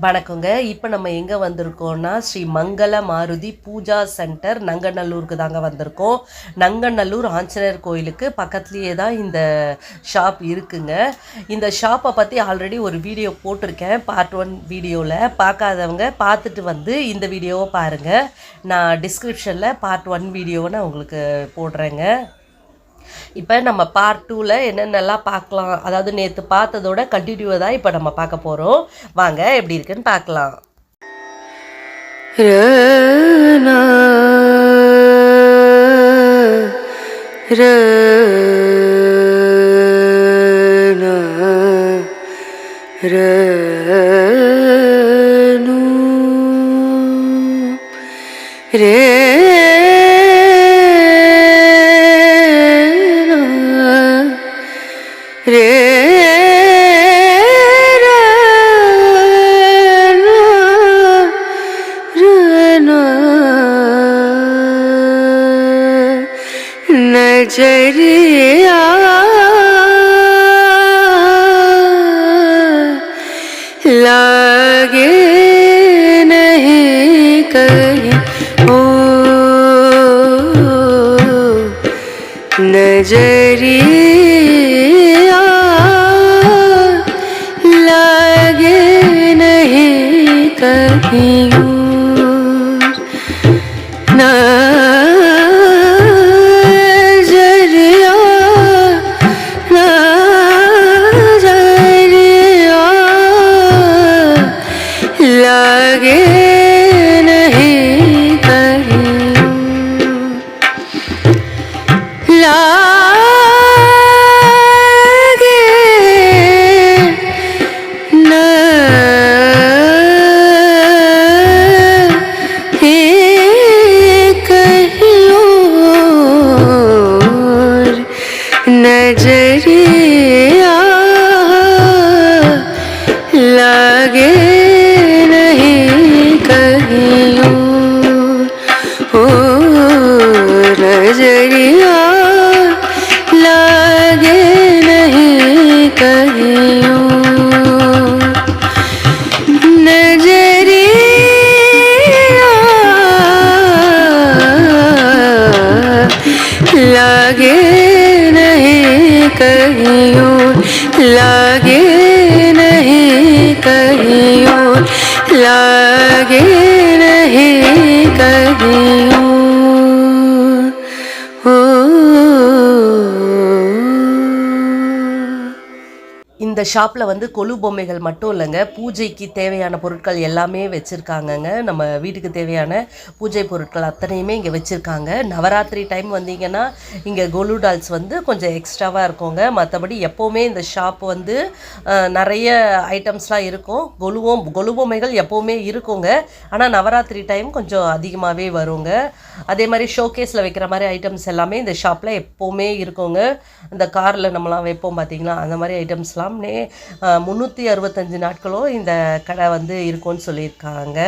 வணக்கங்க. இப்போ நம்ம எங்கே வந்திருக்கோம்னா ஸ்ரீ மங்கள மாருதி பூஜா சென்டர் நங்கநல்லூருக்கு தாங்க வந்திருக்கோம். நங்கநல்லூர் ஆஞ்சநேயர் கோயிலுக்கு பக்கத்துலேயே தான் இந்த ஷாப் இருக்குங்க. இந்த ஷாப்பை பற்றி ஆல்ரெடி ஒரு வீடியோ போட்டிருக்கேன், பார்ட் 1 வீடியோவில். பார்க்காதவங்க பார்த்துட்டு வந்து இந்த வீடியோவை பாருங்கள். நான் டிஸ்கிரிப்ஷனில் பார்ட் 1 வீடியோவை நான் உங்களுக்கு போடுறேங்க. இப்போ நம்ம பார்ட் 2ல் என்னென்னலாம் பார்க்கலாம், அதாவது நேற்று பார்த்ததோட கண்டினியூவாக தான் இப்போ நம்ம பார்க்க போகிறோம். வாங்க எப்படி இருக்குன்னு பார்க்கலாம். नजरिया लागे नहीं कहीं ओ नजरिया लागे नहीं कहीं नजरिया लागे नहीं कहीं ओ नजरिया लागे नहीं कहीं नजरिया लागे कहीं लागे नहीं कहीं लागे नहीं कहीं இந்த ஷாப்பில் வந்து கொலு பொம்மைகள் மட்டும் இல்லைங்க, பூஜைக்கு தேவையான பொருட்கள் எல்லாமே வச்சுருக்காங்கங்க. நம்ம வீட்டுக்கு தேவையான பூஜை பொருட்கள் அத்தனையுமே இங்கே வச்சுருக்காங்க. நவராத்திரி டைம் வந்தீங்கன்னா இங்கே கொலு டால்ஸ் வந்து கொஞ்சம் எக்ஸ்ட்ராவாக இருக்குங்க. மற்றபடி எப்போவுமே இந்த ஷாப் வந்து நிறைய ஐட்டம்ஸ்லாம் இருக்கும். கொலு பொம்மைகள் எப்போவுமே இருக்குங்க. ஆனால் நவராத்திரி டைம் கொஞ்சம் அதிகமாகவே வருங்க. அதே மாதிரி ஷோகேஸில் வைக்கிற மாதிரி ஐட்டம்ஸ் எல்லாமே இந்த ஷாப்பில் எப்போவுமே இருக்குங்க. இந்த காரில் நம்மலாம் வைப்போம் பார்த்திங்களா, அந்த மாதிரி ஐட்டம்ஸ்லாம் 365 நாட்களும் இந்த கடை வந்து இருக்கும்னு சொல்லியிருக்காங்க.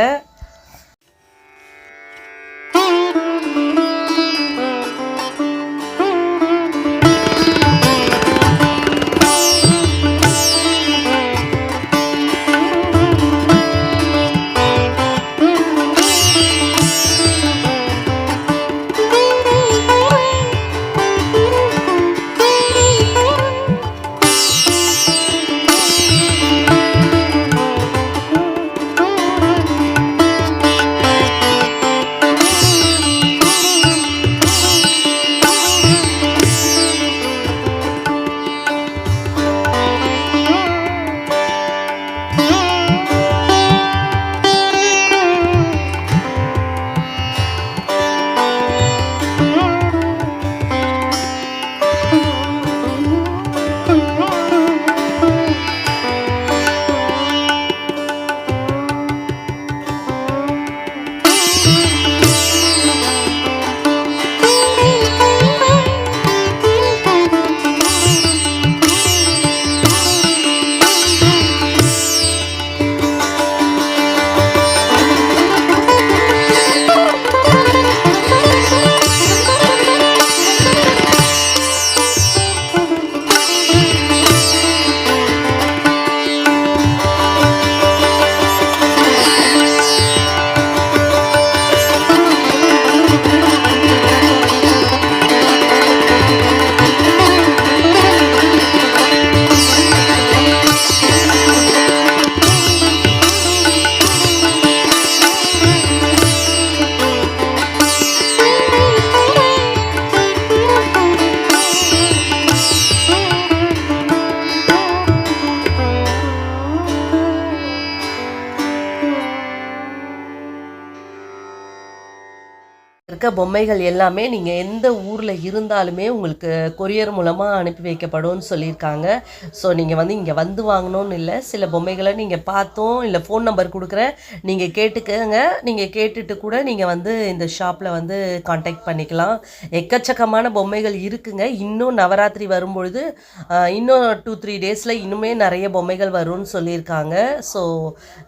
இருக்க பொம்மைகள் எல்லாமே நீங்கள் எந்த ஊரில் இருந்தாலுமே உங்களுக்கு கொரியர் மூலமாக அனுப்பி வைக்கப்படும்னு சொல்லியிருக்காங்க. ஸோ நீங்கள் வந்து இங்கே வந்து வாங்கணும்னு இல்லை, சில பொம்மைகளை நீங்கள் பார்த்தோம் இல்லை ஃபோன் நம்பர் கொடுக்குறேன், நீங்கள் கேட்டுக்கங்க. நீங்கள் கேட்டுட்டு கூட நீங்கள் வந்து இந்த ஷாப்பில் வந்து காண்டாக்ட் பண்ணிக்கலாம். எக்கச்சக்கமான பொம்மைகள் இருக்குங்க. இன்னும் நவராத்திரி வரும்பொழுது இன்னும் 2-3 டேஸில் இன்னுமே நிறைய பொம்மைகள் வரும்னு சொல்லியிருக்காங்க. ஸோ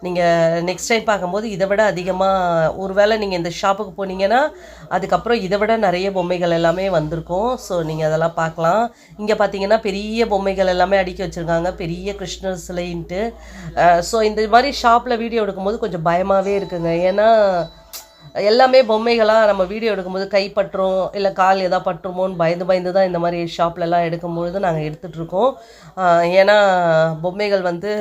நீங்கள் நெக்ஸ்ட் டைம் பார்க்கும்போது இதை விட அதிகமாக, ஒருவேளை நீங்கள் இந்த ஷாப்புக்கு போனீங்கன்னா அதுக்கப்புறம் இதை விட நிறைய பொம்மைகள் எல்லாமே வந்திருக்கும். ஸோ நீங்கள் அதெல்லாம் பார்க்கலாம். இங்கே பார்த்தீங்கன்னா பெரிய பொம்மைகள் எல்லாமே அடுக்கி வச்சுருக்காங்க, பெரிய கிருஷ்ணர் சிலைன்ட்டு. ஸோ இந்த மாதிரி ஷாப்பில் வீடியோ எடுக்கும்போது கொஞ்சம் பயமாகவே இருக்குங்க. ஏன்னா எல்லாமே பொம்மைகளாக நம்ம வீடியோ எடுக்கும்போது கைப்பற்றும் இல்லை கால் எதாவது பட்டுருமோன்னு பயந்து தான் இந்த மாதிரி ஷாப்லலாம் எடுக்கும்பொழுது நாங்கள் எடுத்துகிட்ருக்கோம். ஏன்னா பொம்மைகள் வந்து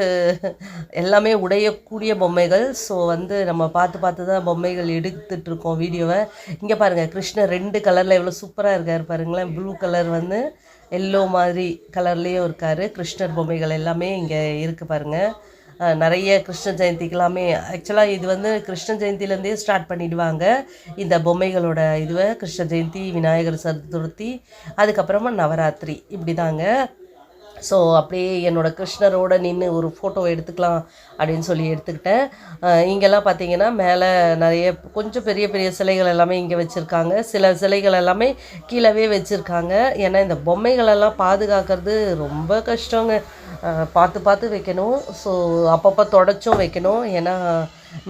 எல்லாமே உடையக்கூடிய பொம்மைகள். ஸோ வந்து நம்ம பார்த்து தான் பொம்மைகள் எடுத்துகிட்ருக்கோம் வீடியோவை. இங்கே பாருங்கள், கிருஷ்ணர் 2 கலரில் எவ்வளோ சூப்பராக இருக்கார் பாருங்களேன். ப்ளூ கலர் வந்து எல்லோ மாதிரி கலர்லேயும் இருக்கார். கிருஷ்ணர் பொம்மைகள் எல்லாமே இங்கே இருக்குது பாருங்கள். நிறைய கிருஷ்ண ஜெயந்திக்கெல்லாமே ஆக்சுவலாக இது வந்து கிருஷ்ண ஜெயந்திலேருந்தே ஸ்டார்ட் பண்ணிவிடுவாங்க இந்த பொம்மைகளோட இதுவை. கிருஷ்ண ஜெயந்தி, விநாயகர் சதுர்த்தி, அதுக்கப்புறமா நவராத்திரி, இப்படி தாங்க. ஸோ அப்படியே என்னோடய கிருஷ்ணரோடு நின்று ஒரு ஃபோட்டோ எடுத்துக்கலாம் அப்படின்னு சொல்லி எடுத்துக்கிட்டேன். இங்கெல்லாம் பார்த்தீங்கன்னா மேலே நிறைய கொஞ்சம் பெரிய பெரிய சிலைகள் எல்லாமே இங்கே வச்சுருக்காங்க. சில சிலைகள் எல்லாமே கீழவே வச்சுருக்காங்க. ஏன்னா இந்த பொம்மைகளெல்லாம் பாதுகாக்கிறது ரொம்ப கஷ்டங்க. பார்த்து வைக்கணும். ஸோ அப்பப்போ தொடச்சும் வைக்கணும். ஏன்னா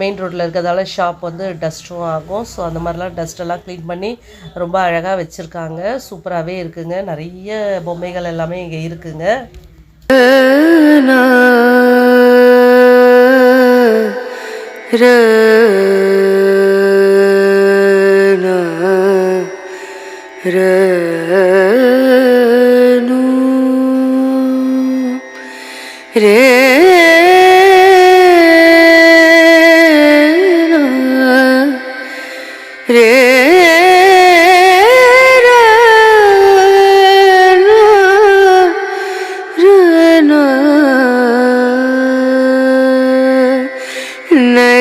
மெயின் ரோட்டில் இருக்கிறதால ஷாப் வந்து டஸ்ட்டும் ஆகும். ஸோ அந்த மாதிரிலாம் டஸ்ட்டெல்லாம் க்ளீன் பண்ணி ரொம்ப அழகாக வச்சுருக்காங்க. சூப்பராகவே இருக்குங்க. நிறைய பொம்மைகள் எல்லாமே இங்கே இருக்குங்க.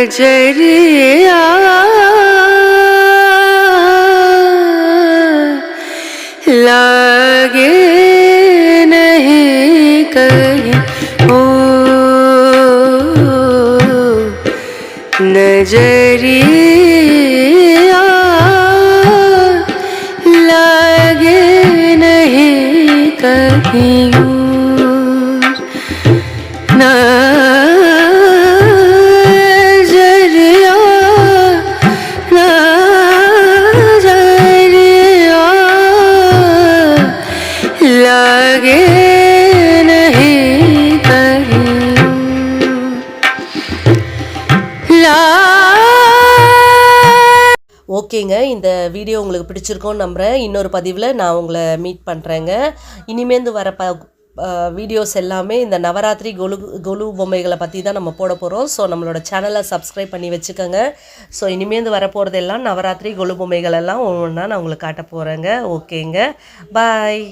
नजरिया लागे नहीं कहीं, ओ नजरिया लागे नहीं कहीं ஓகேங்க, இந்த வீடியோ உங்களுக்கு பிடிச்சிருக்கோன்னு நம்புகிறேன். இன்னொரு பதிவில் நான் உங்களை மீட் பண்ணுறேங்க. இனிமேந்து வர வீடியோஸ் எல்லாமே இந்த நவராத்திரி கொலு பொம்மைகளை பற்றி தான் நம்ம போட போகிறோம். ஸோ நம்மளோட சேனலை சப்ஸ்கிரைப் பண்ணி வச்சுக்கோங்க. ஸோ இனிமேந்து வர போகிறதெல்லாம் நவராத்திரி கொலு பொம்மைகள் எல்லாம் ஒவ்வொன்றா நான் உங்களுக்கு காட்ட போகிறேங்க. ஓகேங்க, பாய்.